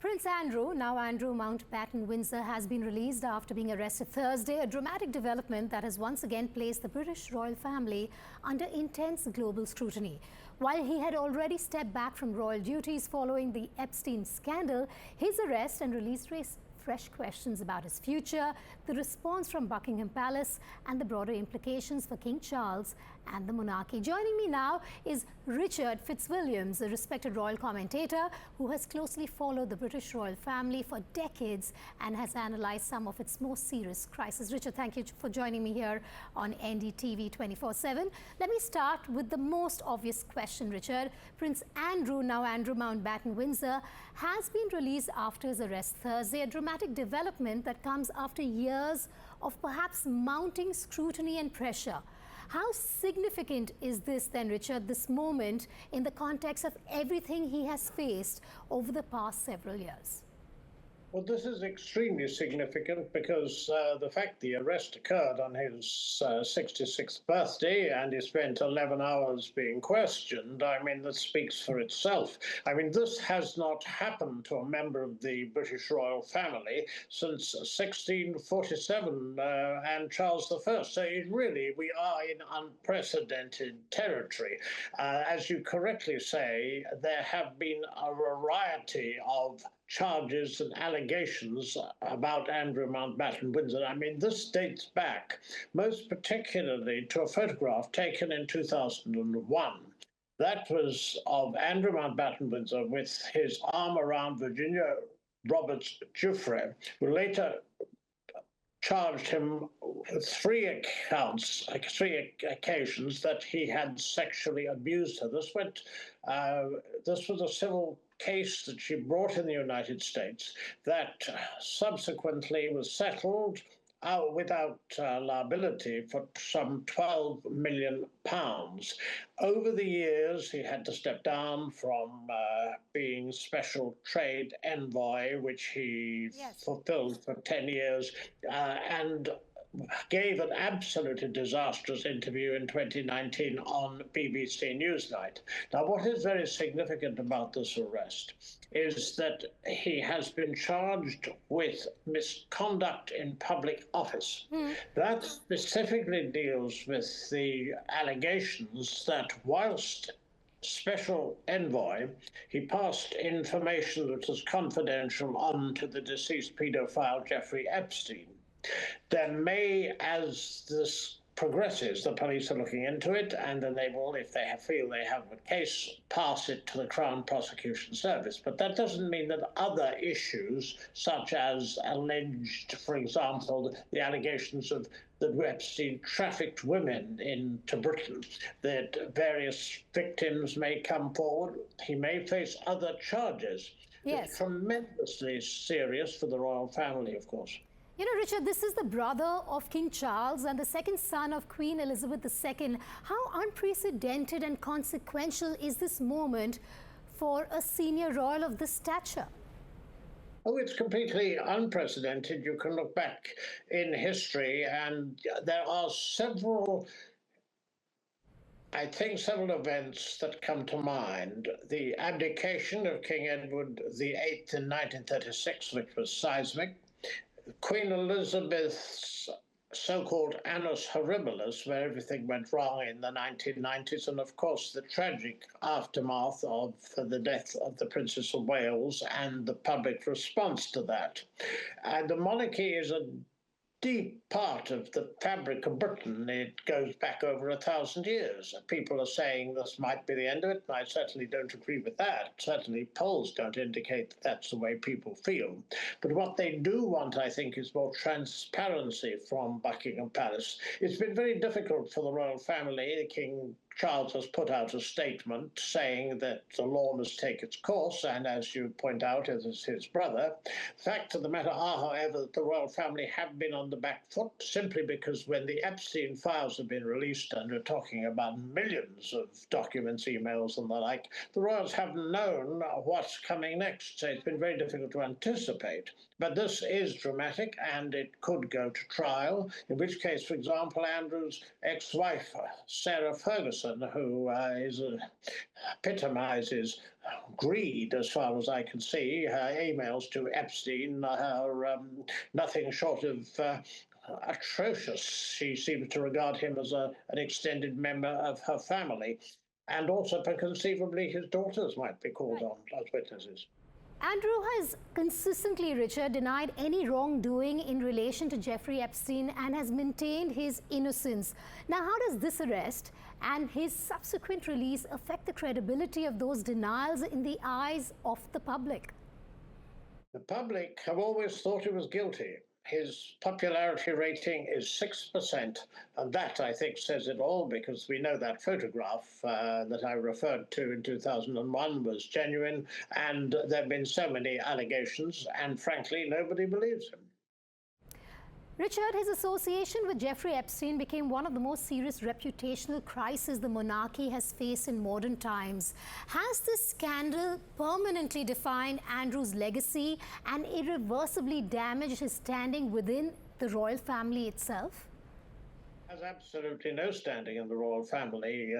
Prince Andrew, now Andrew Mountbatten Windsor, has been released after being arrested Thursday, a dramatic development that has once again placed the British royal family under intense global scrutiny. While he had already stepped back from royal duties following the Epstein scandal, his arrest and release raised fresh questions about his future, the response from Buckingham Palace and the broader implications for King Charles and the monarchy. Joining me now is Richard Fitzwilliams, a respected royal commentator who has closely followed the British royal family for decades and has analysed some of its most serious crises. Richard, thank you for joining me here on NDTV 24/7. Let me start with the most obvious question, Richard. Prince Andrew, now Andrew Mountbatten Windsor, has been released after his arrest Thursday, a dramatic development that comes after years of perhaps mounting scrutiny and pressure. How significant is this then, Richard, this moment in the context of everything he has faced over the past several years? Well, this is extremely significant because the fact the arrest occurred on his 66th birthday and he spent 11 hours being questioned, I mean, that speaks for itself. I mean, this has not happened to a member of the British royal family since 1647 and Charles I. So we are in unprecedented territory. As you correctly say, there have been a variety of charges and allegations about Andrew Mountbatten Windsor. I mean, this dates back most particularly to a photograph taken in 2001. That was of Andrew Mountbatten Windsor with his arm around Virginia Roberts Giuffre, who later charged him with three occasions that he had sexually abused her. This was a civil case that she brought in the United States that subsequently was settled without liability for some £12 million. Over the years, he had to step down from being special trade envoy, which he fulfilled for 10 years, and gave an absolutely disastrous interview in 2019 on BBC Newsnight. Now, what is very significant about this arrest is that he has been charged with misconduct in public office. That specifically deals with the allegations that whilst special envoy, he passed information that was confidential on to the deceased paedophile Jeffrey Epstein. There may, as this progresses, the police are looking into it, and then they will, if they feel they have a case, pass it to the Crown Prosecution Service. But that doesn't mean that other issues, such as alleged, for example, the allegations of that Epstein trafficked women into Britain, that various victims may come forward. He may face other charges. Yes. It's tremendously serious for the royal family, of course. You know, Richard, this is the brother of King Charles and the second son of Queen Elizabeth II. How unprecedented and consequential is this moment for a senior royal of this stature? Oh, it's completely unprecedented. You can look back in history and there are several events that come to mind. The abdication of King Edward VIII in 1936, which was seismic. Queen Elizabeth's so-called annus horribilis, where everything went wrong in the 1990s, and of course the tragic aftermath of the death of the Princess of Wales and the public response to that. And the monarchy is a deep part of the fabric of Britain. It goes back over 1,000 years. People are saying this might be the end of it, and I certainly don't agree with that. Certainly polls don't indicate that that's the way people feel. But what they do want, I think, is more transparency from Buckingham Palace. It's been very difficult for the royal family. King Charles has put out a statement saying that the law must take its course, and as you point out, it is his brother. Facts of the matter are, however, that the royal family have been on the back foot simply because when the Epstein files have been released, and we're talking about millions of documents, emails and the like, the royals haven't known what's coming next. So it's been very difficult to anticipate. But this is dramatic, and it could go to trial, in which case, for example, Andrew's ex-wife, Sarah Ferguson, person who epitomizes greed, as far as I can see. Her emails to Epstein are nothing short of atrocious. She seems to regard him as an extended member of her family. And also, conceivably, his daughters might be called on as witnesses. Andrew has consistently, Richard, denied any wrongdoing in relation to Jeffrey Epstein and has maintained his innocence. Now, how does this arrest and his subsequent release affect the credibility of those denials in the eyes of the public? The public have always thought he was guilty. His popularity rating is 6%, and that, I think, says it all, because we know that photograph that I referred to in 2001 was genuine, and there have been so many allegations, and frankly, nobody believes him. Richard, his association with Jeffrey Epstein became one of the most serious reputational crises the monarchy has faced in modern times. Has this scandal permanently defined Andrew's legacy and irreversibly damaged his standing within the royal family itself? Has absolutely no standing in the royal family.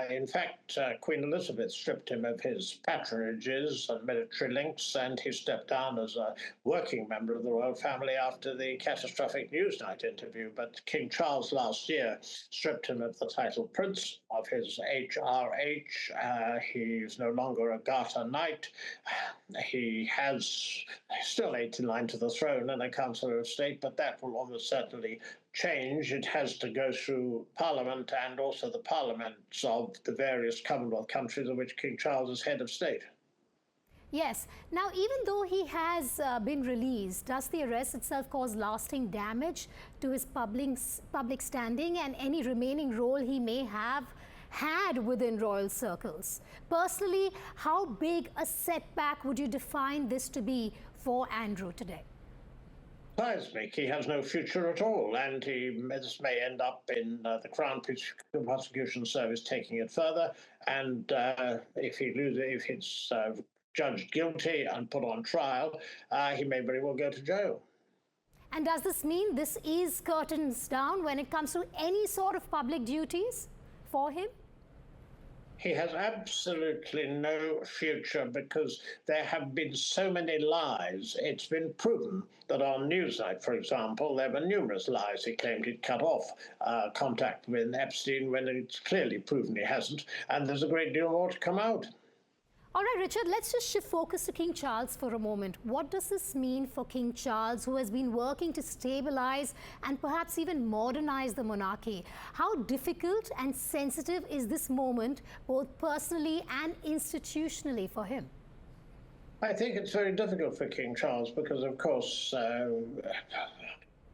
In fact, Queen Elizabeth stripped him of his patronages and military links, and he stepped down as a working member of the royal family after the catastrophic Newsnight interview. But King Charles last year stripped him of the title Prince, of his HRH. He's no longer a Garter Knight. He has still 89 to the throne and a Councillor of State, but that will almost certainly change. It has to go through Parliament and also the parliaments of the various Commonwealth countries in which King Charles is head of state. Yes. Now, even though he has been released, does the arrest itself cause lasting damage to his public standing and any remaining role he may have had within royal circles? Personally, how big a setback would you define this to be for Andrew today? Seismic. He has no future at all, and this may end up in the Crown Prosecution Service taking it further. And if it's judged guilty and put on trial, he may very well go to jail. And does this mean this is curtains down when it comes to any sort of public duties for him? He has absolutely no future because there have been so many lies. It's been proven that on Newsnight, for example, there were numerous lies. He claimed he'd cut off contact with Epstein when it's clearly proven he hasn't, and there's a great deal more to come out. All right, Richard, let's just shift focus to King Charles for a moment. What does this mean for King Charles, who has been working to stabilize and perhaps even modernize the monarchy? How difficult and sensitive is this moment, both personally and institutionally, for him? I think it's very difficult for King Charles because, of course,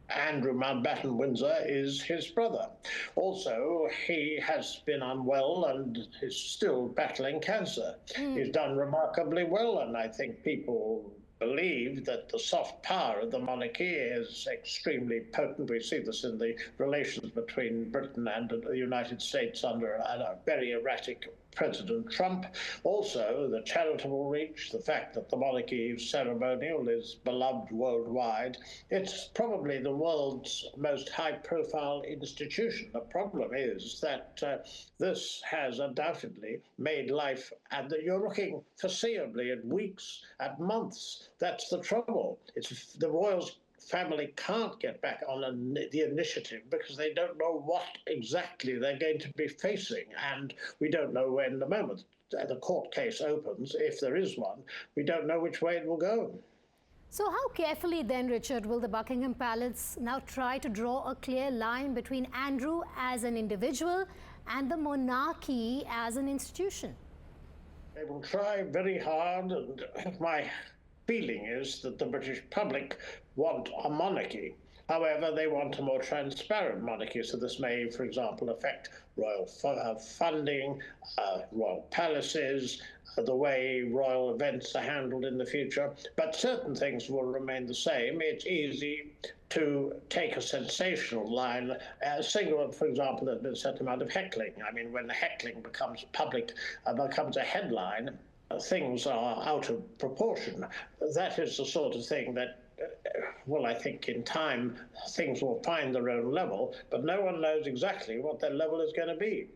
Andrew Mountbatten Windsor is his brother. Also, he has been unwell and is still battling cancer. He's done remarkably well, and I think people believe that the soft power of the monarchy is extremely potent. We see this in the relations between Britain and the United States under a very erratic President Trump. Also, the charitable reach, the fact that the monarchy ceremonial is beloved worldwide. It's probably the world's most high-profile institution. The problem is that this has undoubtedly made life, and you're looking foreseeably at weeks, at months. That's the trouble. It's the royals family can't get back on the initiative because they don't know what exactly they're going to be facing. And we don't know when, the moment the court case opens, if there is one, we don't know which way it will go. So how carefully then, Richard, will the Buckingham Palace now try to draw a clear line between Andrew as an individual and the monarchy as an institution? They will try very hard, and my feeling is that the British public want a monarchy. However, they want a more transparent monarchy, so this may, for example, affect royal funding, royal palaces, the way royal events are handled in the future. But certain things will remain the same. It's easy to take a sensational line. For example, there's been a certain amount of heckling. I mean, when the heckling becomes public, becomes a headline, things are out of proportion. That is the sort of thing that, well, I think in time things will find their own level, but no one knows exactly what their level is going to be.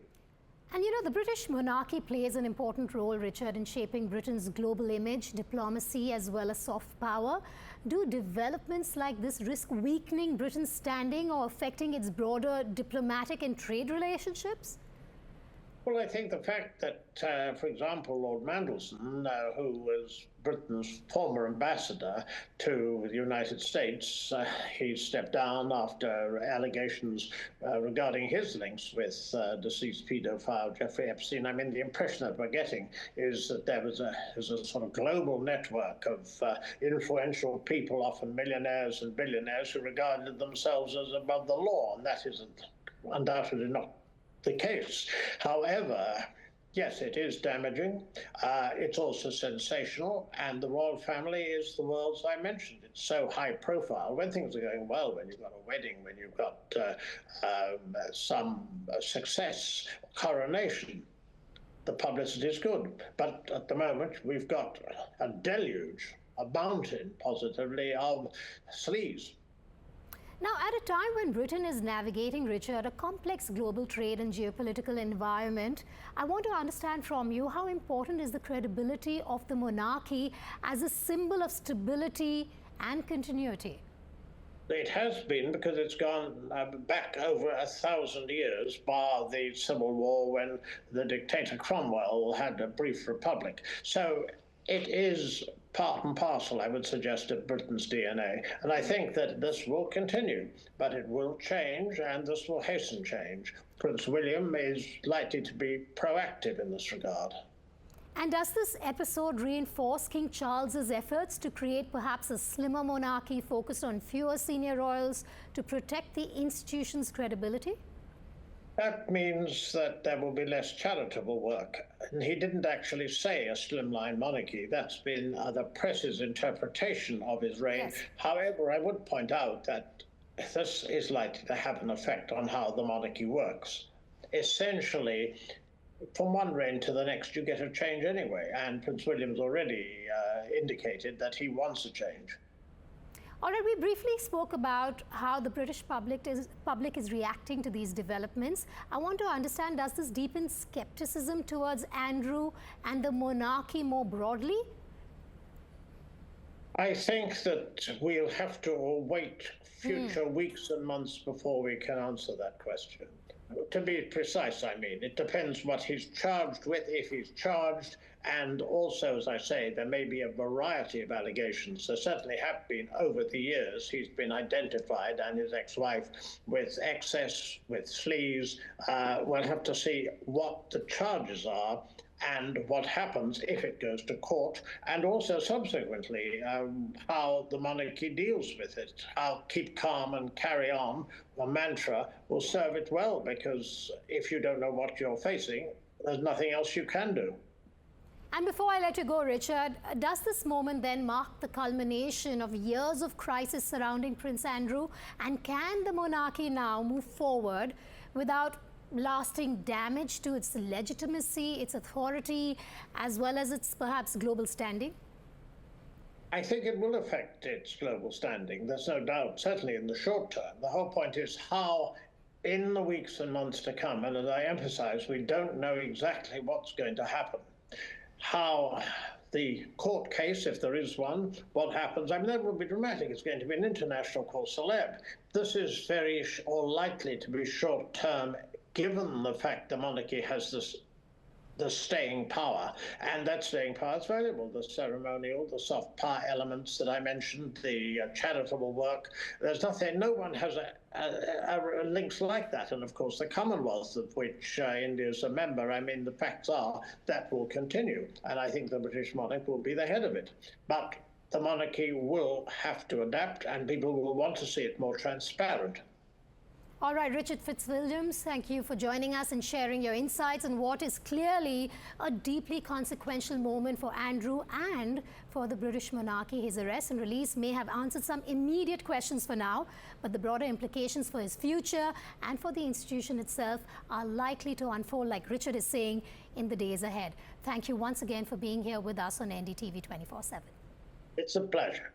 And you know, the British monarchy plays an important role, Richard, in shaping Britain's global image, diplomacy, as well as soft power. Do developments like this risk weakening Britain's standing or affecting its broader diplomatic and trade relationships? Well, I think the fact that, for example, Lord Mandelson, who was Britain's former ambassador to the United States, he stepped down after allegations regarding his links with deceased paedophile Jeffrey Epstein. I mean, the impression that we're getting is that there was a sort of global network of influential people, often millionaires and billionaires, who regarded themselves as above the law, and that isn't undoubtedly not the case. However, yes, it is damaging. It's also sensational, and the royal family is the world's, I mentioned. It's so high profile. When things are going well, when you've got a wedding, when you've got some success, coronation, the publicity is good. But at the moment, we've got a deluge, a mountain, positively, of sleaze. Now, at a time when Britain is navigating, Richard, a complex global trade and geopolitical environment, I want to understand from you how important is the credibility of the monarchy as a symbol of stability and continuity? It has been, because it's gone back over 1,000 years, bar the Civil War when the dictator Cromwell had a brief republic. So it is part and parcel, I would suggest, of Britain's DNA. And I think that this will continue, but it will change, and this will hasten change. Prince William is likely to be proactive in this regard. And does this episode reinforce King Charles's efforts to create perhaps a slimmer monarchy focused on fewer senior royals to protect the institution's credibility? That means that there will be less charitable work. And he didn't actually say a slimline monarchy. That's been the press's interpretation of his reign. Yes. However, I would point out that this is likely to have an effect on how the monarchy works. Essentially, from one reign to the next, you get a change anyway. And Prince William's already indicated that he wants a change. All right, we briefly spoke about how the British public is reacting to these developments. I want to understand, does this deepen skepticism towards Andrew and the monarchy more broadly? I think that we'll have to wait future weeks and months before we can answer that question. To be precise, I mean, it depends what he's charged with, if he's charged, and also, as I say, there may be a variety of allegations. There certainly have been over the years. He's been identified, and his ex-wife, with excess, with sleaze. We'll have to see what the charges are and what happens if it goes to court, and also subsequently how the monarchy deals with it. How keep calm and carry on, the mantra, will serve it well, because if you don't know what you're facing, there's nothing else you can do. And before I let you go, Richard, does this moment then mark the culmination of years of crisis surrounding Prince Andrew? And can the monarchy now move forward without lasting damage to its legitimacy, its authority, as well as its perhaps global standing? I think it will affect its global standing. There's no doubt, certainly in the short term. The whole point is how, in the weeks and months to come, and as I emphasize, we don't know exactly what's going to happen, how the court case, if there is one, what happens. I mean, that would be dramatic. It's going to be an international cause célèbre. This is very or likely to be short term, given the fact the monarchy has the staying power, and that staying power is valuable. The ceremonial, the soft power elements that I mentioned, the charitable work. There's nothing, no one has a links like that. And of course, the Commonwealth, of which India is a member, I mean, the facts are that will continue. And I think the British monarch will be the head of it. But the monarchy will have to adapt, and people will want to see it more transparent. All right, Richard Fitzwilliams, thank you for joining us and sharing your insights on what is clearly a deeply consequential moment for Andrew and for the British monarchy. His arrest and release may have answered some immediate questions for now, but the broader implications for his future and for the institution itself are likely to unfold, like Richard is saying, in the days ahead. Thank you once again for being here with us on NDTV 24/7. It's a pleasure.